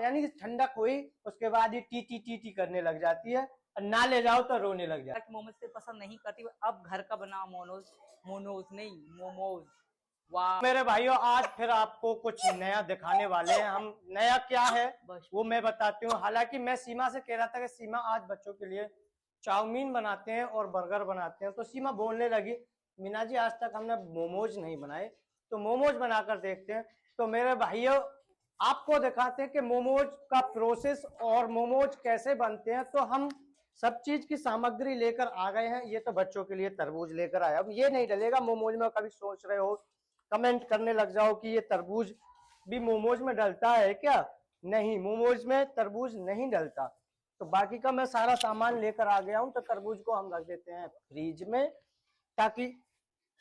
यानी कि ठंडक हुई उसके बाद ये टी टी टी टी करने लग जाती है और ना ले जाओ तो रोने लग जाती है। मोमोज पसंद नहीं करती, अब घर का बना मोमोज नहीं मोमोज। वाह मेरे भाइयों, आज फिर आपको कुछ नया दिखाने वाले हैं हम। नया क्या है वो मैं बताती हूँ। हालांकि मैं सीमा से कह रहा था कि सीमा आज बच्चों के लिए चाउमीन बनाते हैं और बर्गर बनाते हैं, तो सीमा बोलने लगी मीना जी आज तक हमने मोमोज नहीं बनाए, तो मोमोज बनाकर देखते हैं। तो मेरे भाइयों आपको दिखाते हैं कि मोमोज का प्रोसेस और मोमोज कैसे बनते हैं। तो हम सब चीज की सामग्री लेकर आ गए हैं। ये तो बच्चों के लिए तरबूज लेकर आया, अब ये नहीं डलेगा मोमोज में। कभी सोच रहे हो कमेंट करने लग जाओ कि ये तरबूज भी मोमोज में डलता है क्या? नहीं, मोमोज में तरबूज नहीं डलता। तो बाकी का मैं सारा सामान लेकर आ गया हूं। तो तरबूज को हम रख देते हैं फ्रीज में ताकि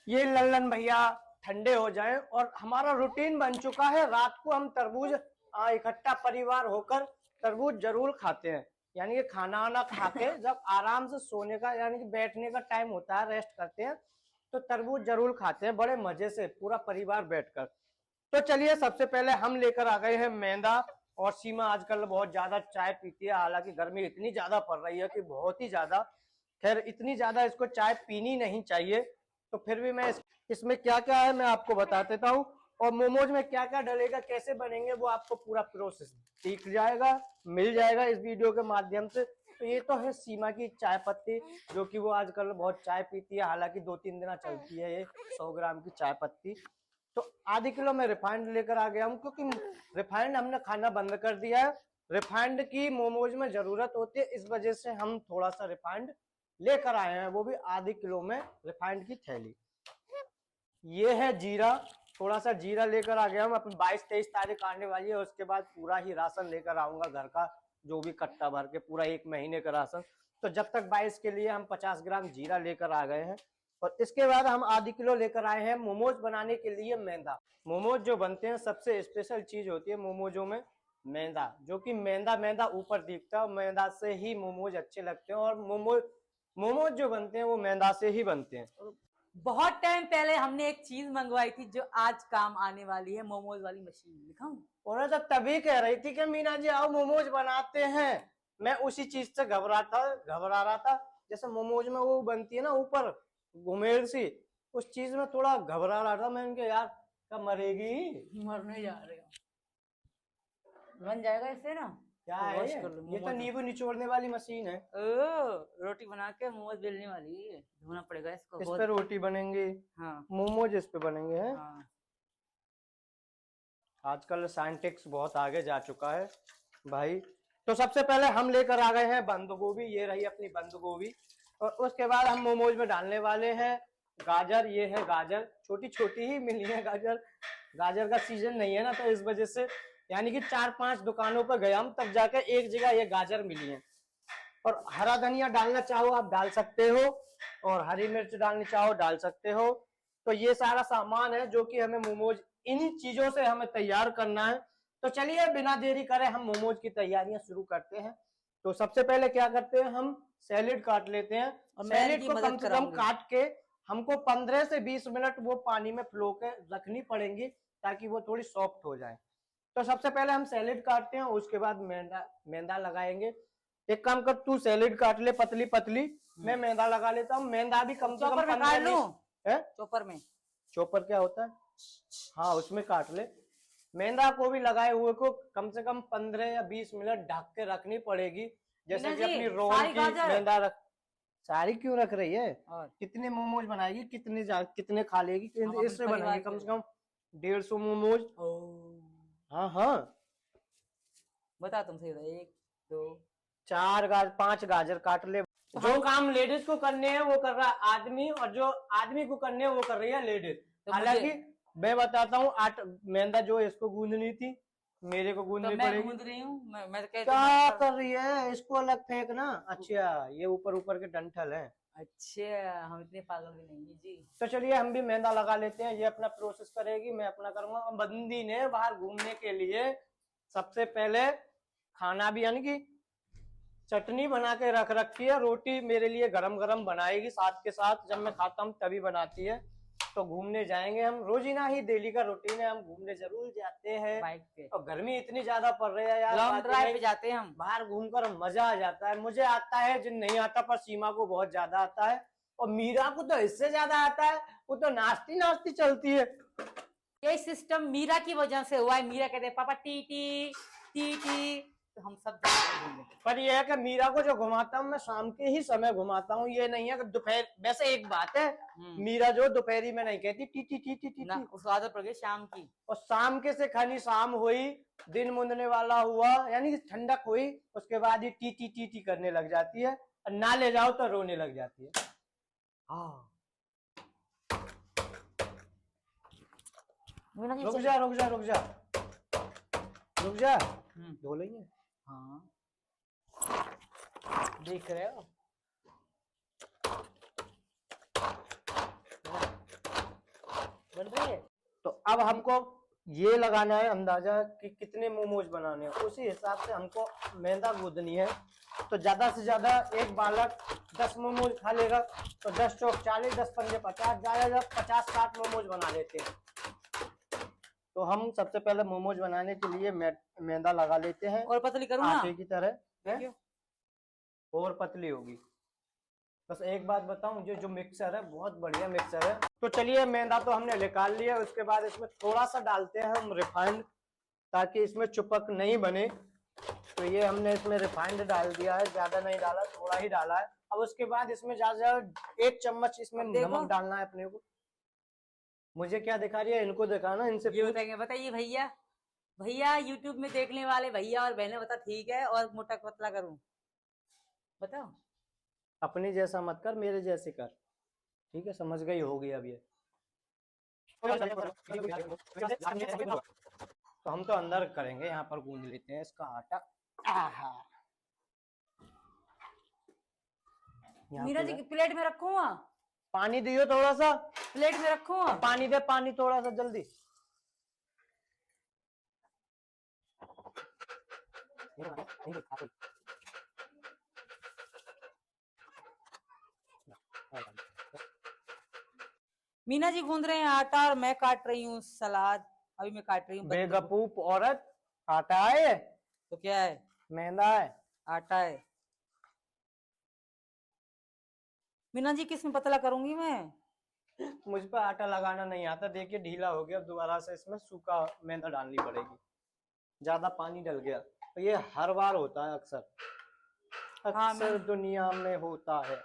ये लल्लन भैया ठंडे हो जाए। और हमारा रूटीन बन चुका है, रात को हम तरबूज इकट्ठा परिवार होकर तरबूज जरूर खाते हैं। यानी कि खाना वाना खा के जब आराम से सोने का यानी कि बैठने का टाइम होता है, रेस्ट करते हैं, तो तरबूज जरूर खाते हैं बड़े मजे से पूरा परिवार बैठकर। तो चलिए सबसे पहले हम लेकर आ गए हैं मैदा। और सीमा आजकल बहुत ज्यादा चाय पीती है, हालांकि गर्मी इतनी ज्यादा पड़ रही है कि बहुत ही ज्यादा। खैर इतनी ज्यादा इसको चाय पीनी नहीं चाहिए। तो फिर भी मैं इसमें क्या क्या है मैं आपको बता देता हूँ, और मोमोज में क्या क्या डलेगा कैसे बनेंगे वो आपको पूरा प्रोसेस दिख जाएगा, मिल जाएगा इस वीडियो के माध्यम से। तो ये तो है सीमा की चाय पत्ती, जो कि वो आजकल बहुत चाय पीती है, हालांकि 2-3 दिन चलती है ये 100 ग्राम की चाय पत्ती। तो आधी किलो मैं रिफाइंड लेकर आ गया हूँ, क्योंकि रिफाइंड हमने खाना बंद कर दिया है। रिफाइंड की मोमोज में जरूरत होती है, इस वजह से हम थोड़ा सा रिफाइंड लेकर आए हैं, वो भी आधी किलो में रिफाइंड की थैली। ये है जीरा, थोड़ा सा जीरा लेकर आ गया हूँ। अपनी 22-23 तारीख आने वाली है, उसके बाद पूरा ही राशन लेकर आऊंगा घर का, जो भी कट्टा भर के पूरा 1 महीने का राशन। तो जब तक 22 के लिए हम 50 ग्राम जीरा लेकर आ गए हैं। और इसके बाद हम आधी किलो लेकर आए हैं मोमोज बनाने के लिए मैदा। मोमोज जो बनते हैं सबसे स्पेशल चीज होती है मोमोजों में मैदा, जो कि मैदा ऊपर दिखता है और मैदा से ही मोमोज अच्छे लगते हैं। और मोमोज जो बनते हैं वो मैदा से ही बनते हैं। बहुत टाइम पहले हमने एक चीज मंगवाई थी जो आज काम आने वाली है, मोमोज वाली मशीन। दिखाऊं? और तो तभी कह रही थी कि मीना जी आओ मोमोज बनाते हैं। मैं उसी चीज से घबरा रहा था। जैसे मोमोज में वो बनती है ना ऊपर घुमेल सी, उस चीज में थोड़ा घबरा रहा था। मैंने कहा यार कब मरेगी, मरने जा रहे हो। बन जाएगा इससे ना? क्या है ये तो नींबू निचोड़ने वाली मशीन है। रोटी बना के मोमोज बेलने वाली, धोना पड़ेगा इसको। इस पे रोटी बनेंगे। हाँ मोमोज इस पे बनेंगे हैं। हाँ। आजकल साइंटिक्स बहुत आगे जा चुका है भाई। तो सबसे पहले हम लेकर आ गए हैं बंद गोभी, ये रही अपनी बंद गोभी। और उसके बाद हम मोमोज में डालने वाले हैं गाजर। ये है गाजर, छोटी छोटी ही मिली है गाजर। गाजर का सीजन नहीं है ना, तो इस वजह से यानी कि 4-5 दुकानों पर गए हम, तब जाकर एक जगह ये गाजर मिली है। और हरा धनिया डालना चाहो आप डाल सकते हो, और हरी मिर्च डालनी चाहो डाल सकते हो। तो ये सारा सामान है जो कि हमें मोमोज इन चीजों से हमें तैयार करना है। तो चलिए बिना देरी करे हम मोमोज की तैयारियां शुरू करते हैं। तो सबसे पहले क्या करते हैं, हम सैलेड काट लेते हैं। और सैलेड को कम से कम काट के हमको 15 से 20 मिनट वो पानी में फ्लो के रखनी पड़ेंगी, ताकि वो थोड़ी सॉफ्ट हो जाए। तो सबसे पहले हम सैलेड काटते हैं, उसके बाद मैदा लगाएंगे। एक काम कर, तू सैलेड काट ले पतली पतली, मैं मैदा लगा लेता हूँ। मैदा भी कम से कम 15-20 चॉपर क्या होता है, हाँ उसमें काट ले। मैदा को भी लगाए हुए को कम से कम 15 या 20 मिनट ढक के रखनी पड़ेगी। जैसे कि अपनी रोल की मैदा रख। सारी क्यों रख रही है? कितने मोमोज बनाएगी, कितने खा लेगी? इससे बनाएगी कम से कम 150 मोमोज। हाँ हाँ बता तुम सही। 1 2 4 5 गाजर काट ले। जो काम लेडीज को करने हैं वो कर रहा है आदमी, और जो आदमी को करने हैं वो कर रही है लेडीज। हालांकि मैं बताता हूँ, मैदा जो इसको गूंदनी थी, मेरे को गूंदनी पड़ेगी। गूंद रही हूँ मैं क्या कर रही है, इसको अलग फेंकना। अच्छा ये ऊपर के डंठल है। अच्छा हम इतने पागल भी नहीं है जी। तो चलिए हम भी मैदा लगा लेते हैं। ये अपना प्रोसेस करेगी, मैं अपना करूंगा। बंदी ने बाहर घूमने के लिए सबसे पहले खाना भी यानी कि चटनी बना के रख रखी है। रोटी मेरे लिए गरम गरम बनाएगी साथ के साथ, जब मैं खाता हूँ तभी बनाती है। तो घूमने जाएंगे हम, रोजीना ही डेली का रूटीन है, हम घूमने जरूर जाते हैं बाइक पे और गर्मी इतनी ज्यादा पड़ रही है यार, लॉन्ग बात ड्राइव नहीं, पे जाते हैं हम। बाहर घूमकर मजा आ जाता है। मुझे आता है, जिन नहीं आता, पर सीमा को बहुत ज्यादा आता है और मीरा को तो इससे ज्यादा आता है, वो तो नाचती नाचती चलती है। ये सिस्टम मीरा की वजह से हुआ है। मीरा कहते हैं पापा टी टी टी टी, तो हम सब जाते हैं घूमने। पर ये है कि मीरा को जो घुमाता हूँ मैं शाम के ही समय घुमाता हूँ, ये नहीं है कि दोपहर। वैसे एक बात है, मीरा जो दोपहरी में नहीं कहती T T T T T ना, टी, उसको आदत पड़ गई शाम की। और शाम के से खाली शाम हुई, दिन मुंदने वाला हुआ, यानी कि ठंडक हुई, उसके बाद ही टी टी टी टी करने लग जाती है, और ना ले जाओ तो रोने लग जाती है। हाँ रुक जा रुक जा रुक जा रुक जा, धो लेंगे। हाँ देख रहे हो, बन रही है। तो अब हमको ये लगाना है अंदाजा कि कितने मोमोज बनाने हैं, उसी हिसाब से हमको मैदा गूंदनी है। तो ज्यादा से ज्यादा एक बालक 10 मोमोज खा लेगा, तो 10 चौक 40, 10 पंजे 50, ज्यादा 50-60 मोमोज बना लेते हैं। तो हम सबसे पहले मोमोज बनाने के लिए मैदा लगा लेते हैं, और पतली करूँ ना? आटे की तरह है? क्यों? और पतली होगी। बस एक बात बताऊं, जो मिक्सर है बहुत बढ़िया मिक्सर है। तो चलिए, मैदा तो हमने निकाल लिया, उसके बाद इसमें थोड़ा सा डालते हैं हम रिफाइंड, ताकि इसमें चिपक नहीं बने। तो ये हमने इसमें रिफाइंड डाल दिया है, ज्यादा नहीं डाला, थोड़ा ही डाला है। अब उसके बाद इसमें ज्यादा 1 चम्मच इसमें नमक डालना है अपने को। मुझे क्या दिखा रही है, इनको दिखाना, इनसे ये बताएंगे। बताइए भैया, भैया यूट्यूब में देखने वाले भैया और बहनें, बता ठीक है और मोटा पतला करूं? बताओ। अपने जैसा मत कर, मेरे जैसे कर, ठीक है? समझ गई होगी अब ये। तो हम तो अंदर करेंगे, यहाँ पर गूंद लेते हैं इसका आटा। मीरा जी की प्लेट में रखूँ? पानी दियो थोड़ा सा, प्लेट में रखूँ? पानी दे, पानी थोड़ा सा जल्दी। मीना जी गूंद रहे हैं आटा और मैं काट रही हूँ सलाद। अभी मैं काट रही हूँ। बेवकूफ औरत, आटा है तो क्या है? मैदा है। आटा है। मीना जी किस में पतला करूंगी मैं? मुझ पर आटा लगाना नहीं आता, देखिए ढीला हो गया। दोबारा से इसमें सूखा मैदा डालनी पड़ेगी, ज्यादा पानी डल गया। तो ये हर बार होता है, अक्सर दुनिया में होता है।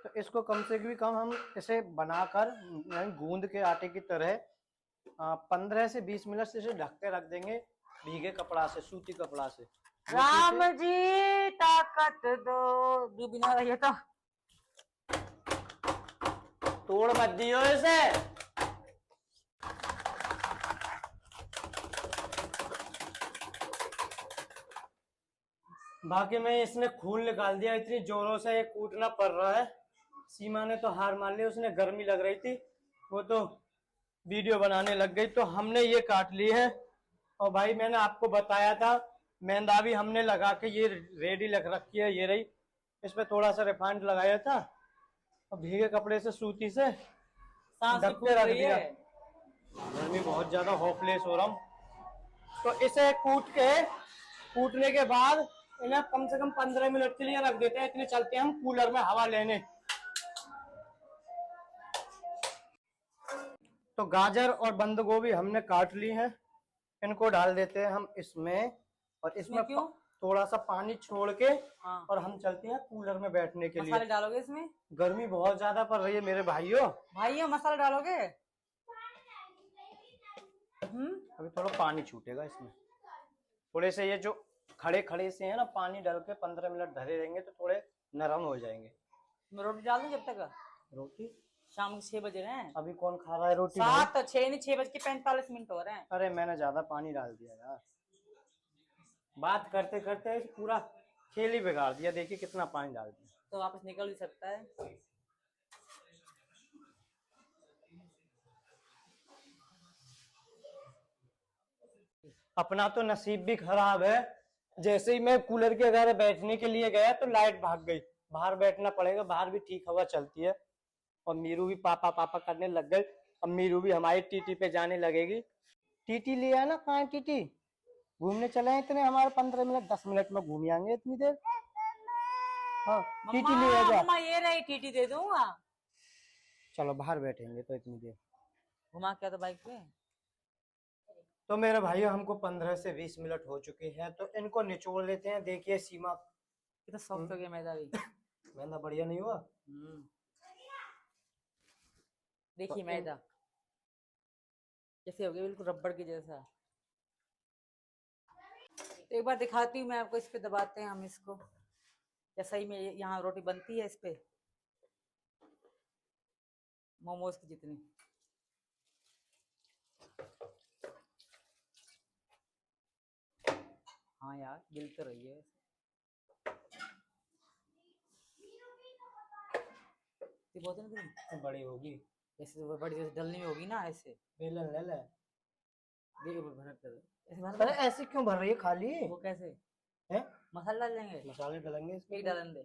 तो इसको कम से कम हम इसे बनाकर गूंद के आटे की तरह 15 से 20 मिनट से इसे ढक के रख देंगे, भीगे कपड़ा से, सूती कपड़ा से। राम जी ताकत दो, डूबी ना रही तो तोड़ मत दियो इसे। बाकी में इसने खून निकाल दिया, इतनी जोरों से ये कूटना पड़ रहा है। सीमा ने तो हार मान ली, उसने गर्मी लग रही थी, वो तो वीडियो बनाने लग गई। तो हमने ये काट ली है, और भाई मैंने आपको बताया था मैदा भी हमने लगा के ये रेडी लग रखी है, ये रही। इसमें थोड़ा सा रिफाइंड लगाया था और भीगे कपड़े से, सूती से ढक के रख दिया। गर्मी बहुत ज्यादा, होपलेस हो रहा हूँ। तो इसे कूटने के बाद इन्हें कम से कम 15 मिनट के लिए रख देते हैं। इतने चलते हैं हम कूलर में हवा लेने। तो गाजर और बंद गोभी हमने काट ली है, इनको डाल देते हैं हम इसमें, और इसमें थोड़ा सा पानी छोड़ के और हम चलते हैं कूलर में बैठने के लिए। मसाले डालोगे इसमें? गर्मी बहुत ज्यादा पड़ रही है मेरे भाइयों। मसाला डालोगे? अभी थोड़ा पानी छूटेगा इसमें, थोड़े से ये जो खड़े से है ना, पानी डाल के 15 मिनट धरे रहेंगे तो थोड़े नरम हो जाएंगे। रोटी डाल दूं जब तक? रोटी शाम के 6 बज रहे हैं। अभी कौन खा रहा है रोटी? 7 तो 6 नहीं, 6:45 हो रहे हैं। अरे मैंने ज्यादा पानी डाल दिया यार, बात करते करते पूरा खेल ही बिगाड़ दिया। देखिए कितना पानी डाल दिया। तो वापस निकल भी सकता है। अपना तो नसीब भी खराब है, जैसे ही मैं कूलर के घर बैठने के लिए गया तो लाइट भाग गई। बाहर बैठना पड़ेगा, बाहर भी ठीक हवा चलती है। और मीरू भी पापा पापा करने लग गई। अब मीरू भी हमारी टीटी पे जाने लगेगी। टीटी लिया है ना, कहाँ है टीटी? घूमने चले हैं इतने, हमारे 15 मिनट 10 मिनट में घूम आएंगे इतनी देर। हाँ टीटी ले आ जा। मम्मा ये रही, टीटी दे दूंगा। चलो बाहर बैठेंगे तो इतनी देर। घुमा क्या तो बाइक पे। तो मेरे भाइयों हमको 15 से 20 मिनट हो चुके हैं, तो इनको निचोड़ लेते हैं। देखिए सीमा ये तो सॉफ्ट हो गया मैदा भी। मैदा बढ़िया नहीं हुआ। देखिए तो मैदा कैसे हो गया, बिल्कुल रबड़ के जैसा। तो एक बार दिखाती हूँ मैं आपको, इस पे दबाते हैं हम इसको, या सही में यहाँ रोटी बनती है इस पे, मोमोज की जितनी। हाँ यार गिल तो रही है। ये बहुत है ना, बड़ी होगी ऐसे तो बड़ी जैसे डलनी में होगी ना, ऐसे बेलन ले ले। ऐसे अरे ऐसे क्यों भर रही है खाली? वो कैसे है? मसाला डाल देंगे, मसाले डालेंगे इसमें। डालन दे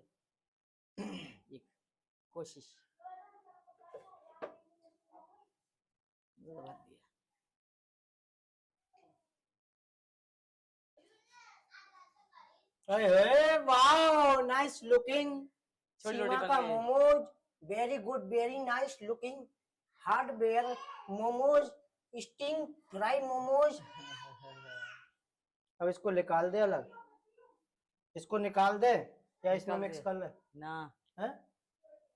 एक कोशिश दबा दिया। अरे वाह, नाइस लुकिंग। छोटी सीमा रोटी बन का गई। Momos very good, very nice looking. Hardware momos, sting fry momos. अब इसको निकाल दे अलग, इसको निकाल दे या इसमें निकाल मिक्स दे। कर ले? ना हैं?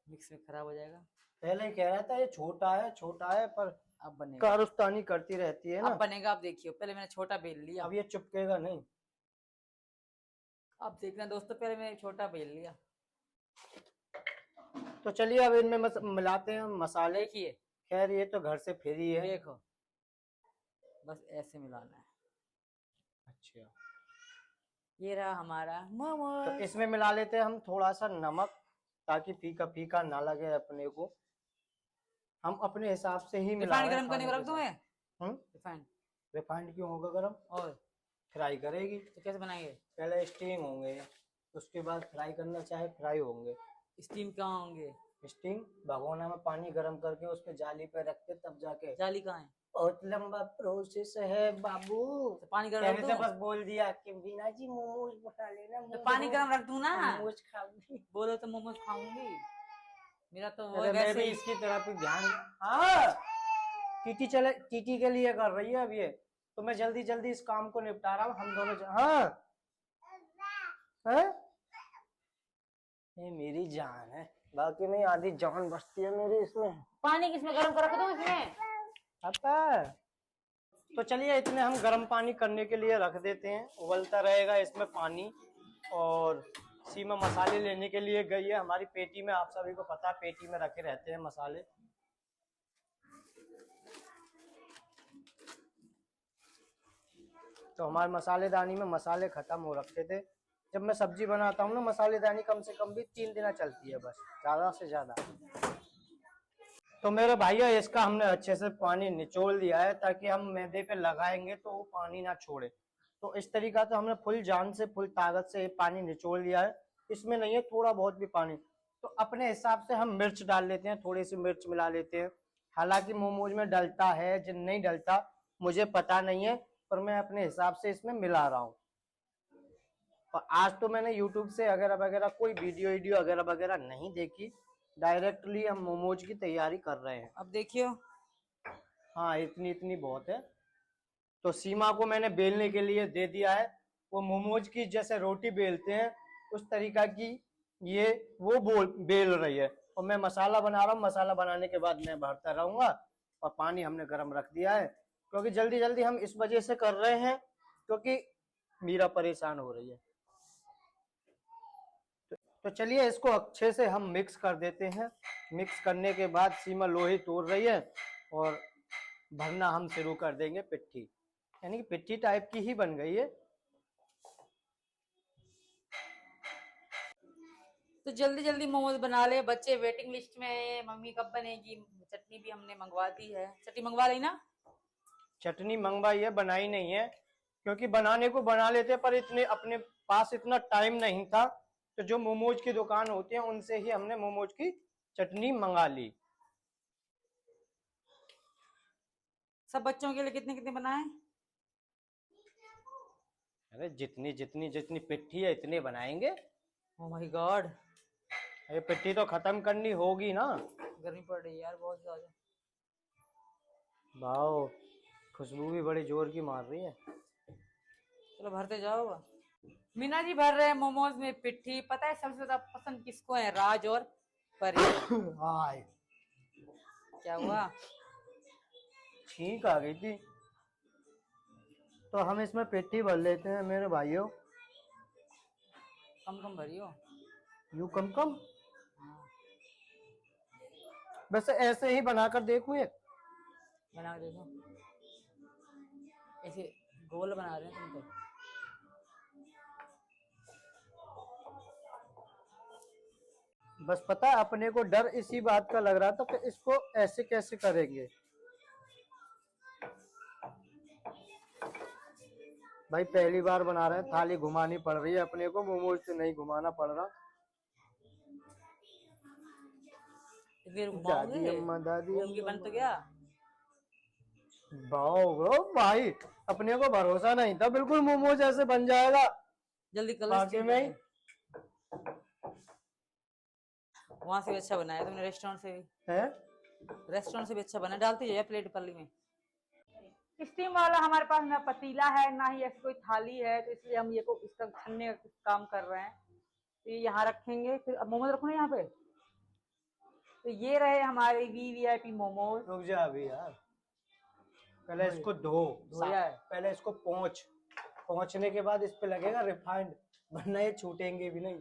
मिक्स में खराब हो जाएगा। पहले ही कह रहा था ये छोटा है, पर अब बनेगा, कारस्तानी करती रहती है ना। अब बनेगा, अब देखियो। पहले मैंने छोटा बेल लिया, अब ये चिपकेगा नहीं। अब देखना दोस्तों, पहले मैंने छोटा बेल लिया। तो चलिए अब इनमें मिलाते हैं मसाले। देखिए खैर ये तो घर से फ्री है। देखो, बस ऐसे मिलाना है। अच्छा, ये रहा हमारा तो मोमोज। इसमें मिला लेते हैं हम थोड़ा सा नमक, ताकि फीका फीका ना लगे अपने को। हम अपने हिसाब से ही मिला रिफाइंड रहे हैं गरम करने को रख दूं मैं? रिफाइंड रिफाइंड क्यों होगा गरम? और फ्राई करेगी तो कैसे बनाएंगे? पहले स्टीम होंगे, उसके बाद फ्राई करना चाहे फ्राई होंगे। स्टीम कहाँ होंगे? स्टीम भगोना में पानी गरम करके उस पे जाली पे रख के तब जाके। जाली कहाँ है? बहुत लंबा प्रोसेस है बाबू। तो पानी गरम रख कहने से दूं? बस बोल दिया कि बीना जी मोमोज बना लेना। तो पानी गरम रख दूं ना? मोमोज खाऊंगी। बोलो तो मोमोज खाऊंगी। मेरा तो वो अरे मैं वैसे भी ही। इसकी तरफ ध्यान। हाँ टीटी चले, टीटी के लिए कर रही है अब ये, तो मैं जल्दी जल्दी इस काम को निपटा रहा हूँ। हम दोनों हाँ हाँ ये मेरी जान है, बाकी में आधी जान बचती है मेरी इसमें। पानी किसमें गरम कर रख दूं इसमें? आता तो चलिए इतने हम गर्म पानी करने के लिए रख देते हैं, उबलता रहेगा इसमें पानी। और सीमा मसाले लेने के लिए गई है हमारी पेटी में। आप सभी को पता है पेटी में रखे रहते हैं मसाले। तो हमारे मसालेदानी में मसाले खत्म हो रखे थे। जब मैं सब्जी बनाता हूँ ना, मसालेदानी कम से कम भी 3 दिन चलती है, बस ज्यादा से ज्यादा। तो मेरे भाइयों इसका हमने अच्छे से पानी निचोड़ दिया है, ताकि हम मैदे पे लगाएंगे तो वो पानी ना छोड़े। तो इस तरीका से हमने फुल जान से फुल ताकत से पानी निचोड़ लिया है। इसमें नहीं है थोड़ा बहुत भी पानी। तो अपने हिसाब से हम मिर्च डाल लेते हैं, थोड़ी सी मिर्च मिला लेते हैं। हालांकि मोमोज में डलता है जिन नहीं डलता मुझे पता नहीं है, पर मैं अपने हिसाब से इसमें मिला रहा हूँ। और आज तो मैंने यूट्यूब से वगैरह वगैरह कोई वीडियो वगैरह वगैरह नहीं देखी, डायरेक्टली हम मोमोज की तैयारी कर रहे हैं। अब देखियो। हाँ इतनी इतनी बहुत है। तो सीमा को मैंने बेलने के लिए दे दिया है। वो मोमोज की जैसे रोटी बेलते हैं उस तरीका की ये वो बेल रही है। और मैं मसाला बना रहा हूँ, मसाला बनाने के बाद मैं भरता रहूंगा। और पानी हमने गर्म रख दिया है, क्योंकि जल्दी जल्दी हम इस वजह से कर रहे हैं क्योंकि मीरा परेशान हो रही है। तो चलिए इसको अच्छे से हम मिक्स कर देते हैं। मिक्स करने के बाद सीमा लोही तोड़ रही है और भरना हम शुरू कर देंगे पिट्ठी, यानी कि पिट्ठी टाइप की ही बन गई है। तो जल्दी जल्दी मोमोज बना ले, बच्चे वेटिंग लिस्ट में है, मम्मी कब बनेगी। चटनी भी हमने मंगवा दी है। चटनी मंगवा ली ना? चटनी मंगवाई है, बनाई नहीं है, क्योंकि बनाने को बना लेते पर इतने अपने पास इतना टाइम नहीं था। तो जो मोमोज की दुकान होती है उनसे ही हमने मोमोज की चटनी मंगा ली। सब बच्चों के लिए कितने कितने बनाए? अरे जितनी जितनी जितनी पिट्ठी है इतने बनाएंगे। ओ माय गॉड, ये पिट्ठी तो खत्म करनी होगी ना। गर्मी पड़ रही है यार बहुत ज्यादा। वाओ, खुशबू भी बड़ी जोर की मार रही है। चलो भरते जाओ। मीना जी भर रहे हैं मोमोज में पिट्ठी। पता है सबसे ज्यादा पसंद किसको है? राज और परी। हाय, क्या हुआ? छींक आ गई थी। तो हम इसमें पिट्ठी भर लेते हैं मेरे भाइयों। कम कम भरियो। यू कम कम। हाँ, वैसे ऐसे ही बनाकर देखूं एक। बना के देखो। ऐसे गोल बना रहे हैं तुम तो। बस पता है अपने को डर इसी बात का लग रहा था कि इसको ऐसे कैसे करेंगे। भाई पहली बार बना रहे हैं, थाली घुमानी पड़ रही है अपने को, मोमोज से नहीं घुमाना पड़ रहा। फिर दादी अम्मा, दादी घूम के बन तो गया। वाओ भाई, अपने को भरोसा नहीं था बिल्कुल मोमोज ऐसे बन जाएगा। जल्दी कर लो। बाकी में ही वहां से भी अच्छा बनाया तुमने, रेस्टोरेंट से भी। है। रेस्टोरेंट से भी अच्छा बना। डालती जाइए प्लेट पल्ली में। स्टीम वाला हमारे पास ना पतीला है ना ही ऐसी कोई थाली है, तो इसलिए हम ये को इसका छन्ने का काम कर रहे हैं। तो ये यहाँ रखेंगे। फिर अब मोमोज रखो ना यहाँ पे। तो ये रहे हमारे VVIP मोमोज। रुक जा अभी यार, पहले इसको धोया है। पहले इसको पहुंचने के बाद इस पे लगेगा रिफाइंड, वरना ये छूटेंगे भी नहीं।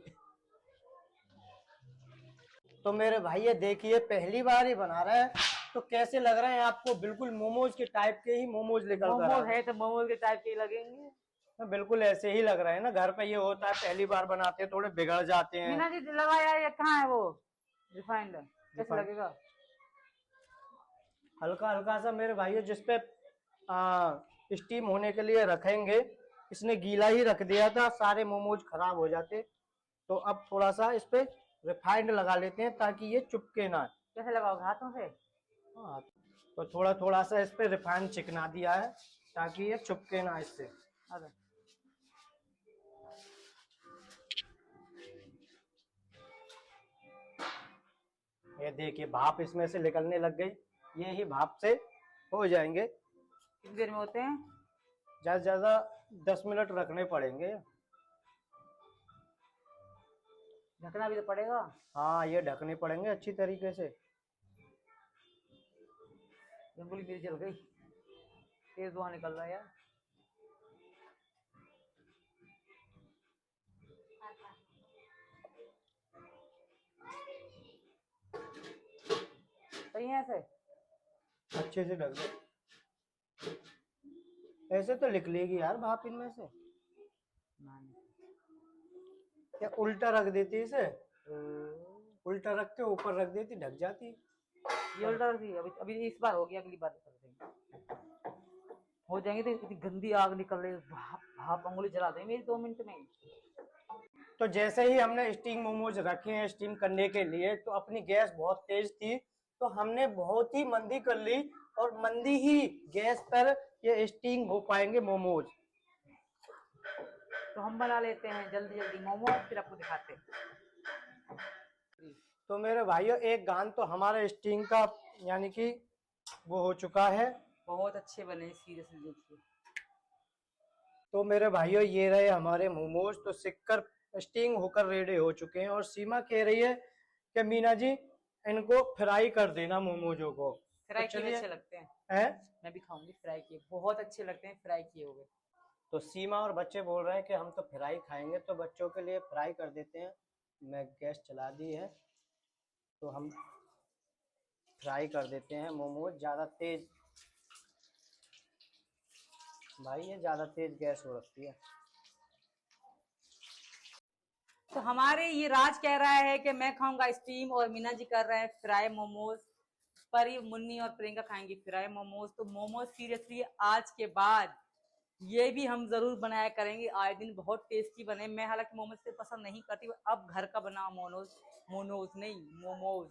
तो मेरे भाई ये देखिए पहली बार ही बना रहा है, तो कैसे लग रहे हैं आपको? बिल्कुल मोमोज के टाइप के ही मोमोज निकल कर मोमोज है तो मोमोज के टाइप के ही लगेंगे। बिल्कुल ऐसे ही लग रहे हैं ना। घर पे ये होता है पहली बार बनाते हैं थोड़े बिगड़ जाते हैं। मीना जी लगाया ये कहाँ है वो रिफाइंड? कैसे लगेगा? हल्का हल्का सा मेरे भाई जिसपे स्टीम होने के लिए रखेंगे, इसने गीला ही रख दिया था, सारे मोमोज खराब हो जाते। तो अब थोड़ा सा इस पे रिफाइंड लगा लेते हैं ताकि ये चिपके ना। कैसे लगाओगे? हाथों से? हाँ, तो थोड़ा थोड़ा सा इस पे रिफाइंड चिकना दिया है ताकि ये चिपके ना इससे। अरे ये देखिए भाप इसमें से निकलने लग गई। ये ही भाप से हो जाएंगे। कितनी देर में होते हैं? ज्यादा ज्यादा 10 मिनट रखने पड़ेंगे। ढकना भी तो पड़ेगा। हाँ, ये ढकने पड़ेंगे अच्छी तरीके से। जंगली मेरी जल गई, तेज धुआं निकल रहा है यार। सही है ऐसे? अच्छे से ढक दो। ऐसे तो लिख लेगी यार भाप इनमें से। क्या उल्टा रख देती इसे? उल्टा रख के ऊपर रख देती, ढक जाती। ये उल्टा रख दी। अभी अभी इस बार हो गया, अगली बार कर देंगे। हो जाएंगे। तो इतनी गंदी आग निकल रही है, भाप भाप अंगुली जला देंगे मेरी 2 मिनट में। तो जैसे ही हमने स्टीम मोमोज रखे हैं स्टीम करने के लिए, तो अपनी गैस बहुत तेज थी, तो हमने बहुत ही मंदी कर ली, और मंदी ही गैस पर ये स्टीम हो पाएंगे मोमोज। तो हम बना लेते हैं जल्दी जल्दी मोमोज, फिर आपको दिखाते हैं। तो मेरे भाइयों एक गान तो हमारे स्टीम का यानी कि वो हो चुका है। बहुत अच्छे बने, सीरियसली देखिए। तो मेरे भाइयों ये रहे हमारे मोमोज, तो सिककर स्टीम होकर रेडी हो चुके हैं। और सीमा कह रही है कि मीना जी इनको फ्राई कर देना मोमोजों को। फ्राई तो किए अच्छे लगते हैं। मैं भी खाऊंगी फ्राई किए, बहुत अच्छे लगते हैं फ्राई किए हुए। तो सीमा और बच्चे बोल रहे हैं कि हम तो फ्राई खाएंगे, तो बच्चों के लिए फ्राई कर देते हैं। मैं गैस चला दी है, तो हम फ्राई कर देते हैं मोमोज। ज़्यादा तेज भाई, ये ज़्यादा तेज गैस हो रखती है। तो हमारे ये राज कह रहा है कि मैं खाऊंगा स्टीम, और मीना जी कर रहे हैं फ्राई मोमोज। परी, मुन्नी और प्रियंका खाएंगी फ्राई मोमोज। तो मोमोज सीरियसली आज के बाद ये भी हम जरूर बनाया करेंगे आए दिन, बहुत टेस्टी बने। मैं हालांकि मोमोज से पसंद नहीं करती, अब घर का बना मोमोज नहीं मोमोज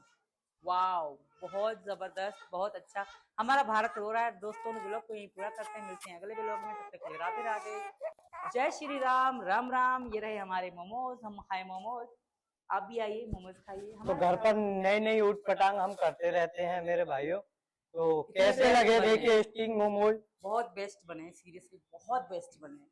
वाओ, बहुत जबरदस्त, बहुत अच्छा। हमारा भारत हो रहा है दोस्तों, ब्लॉग को यहीं पूरा करते हैं, मिलते हैं अगले ब्लॉग में, तब तक के लिए राधे राधे, जय श्री राम, राम राम। ये रहे हमारे मोमोज, हम खाए मोमोज, आप भी आइए मोमोज खाइए। तो घर पर नई नई ऊट पटांग हम करते रहते हैं मेरे भाइयों। तो कैसे लगे देखिए स्टिंग मोमोज? बहुत बेस्ट बने, सीरियसली बहुत बेस्ट बने।